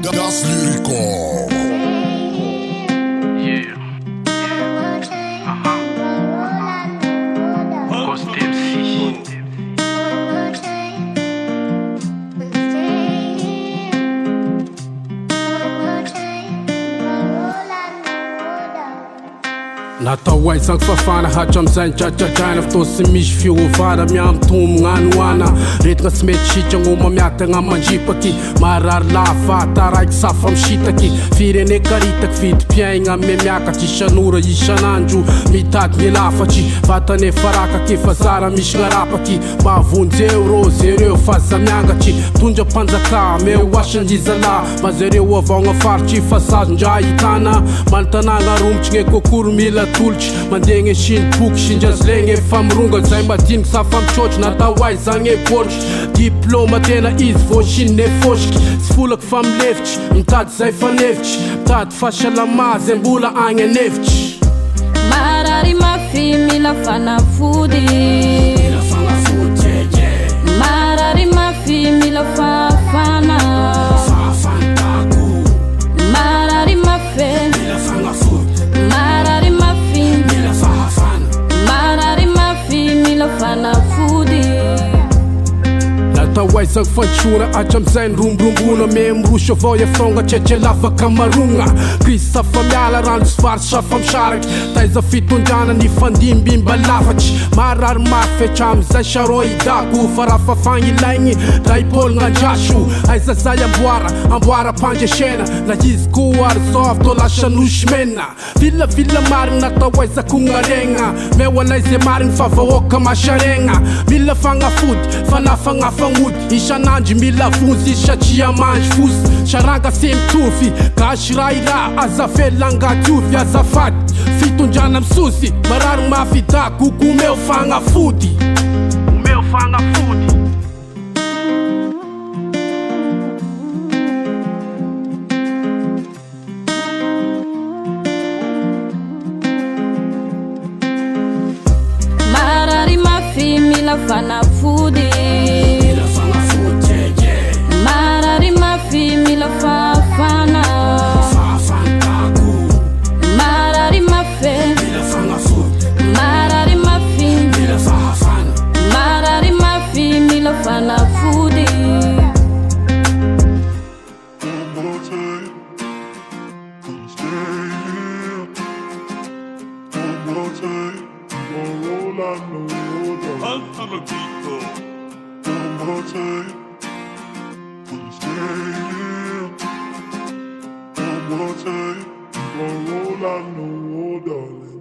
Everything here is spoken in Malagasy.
Das Lyrical. Yeah. Ghost MC. Natao aizany fafana hatram'izay dradradraina fotoana sy misy fiovana miamitomogna anoana retina tsy mety sitragno miatagna mandripaky marary lafa taraiky safa misitaky firene karitaky vidim-piaigna ame miakatry isan'ora isan'andro mitady ny lafatry vatane farakaky efa zara misy gn'arapaky mavonjeo rô zereo faza miangatry mitondra mpanjaka meo asan-dizala ma zareo avaogna faritry fa sazondra hitana manotanagna romotsy gne kokoro mila tolotry mandegny sinipoky sindrazolegny efa mirongany zay madiniky safa mitrotry natao aizagny e bolotry diplôma tena izy voasinine fosiky tsy folaky fa milefitry mitady zay fanevitry mitady fahasalama zay mbola agny anevitry marary mafy mila fanafody marary mafy mila fafana marary mafy marary mafy marary mafy mila fanafody natao aizagny fantsora hatram'izay niromborombono ame mirosy avao iafonga tretry lafaka marogna krisy safa miala rano sy vary safa misaraky taiza fitondrana ny fandimbimba lafatry marary mafy hatram'izay saron idako fa raha fafagny ilaigny dra ipôlagna andraso aiza zay amboara pandresena na izy ko arzov to lasa nosimena villa marigny natao aizako gnaregna meo alaize marigny fa vahoaka masaregna mila fagnafody fanafagnafagno isan'andro mila vonzy satria mandry fosy saranga se mitovy gasy raira azafelangatyovy azafady fitondrana misosy marary mafy dako omeo fagnafody Omeo fagnafody. marary mafy mila fanafody marary mafy mila fafana marary mafy marary mafy marary mafy mila fanafody Roll, I know, darling.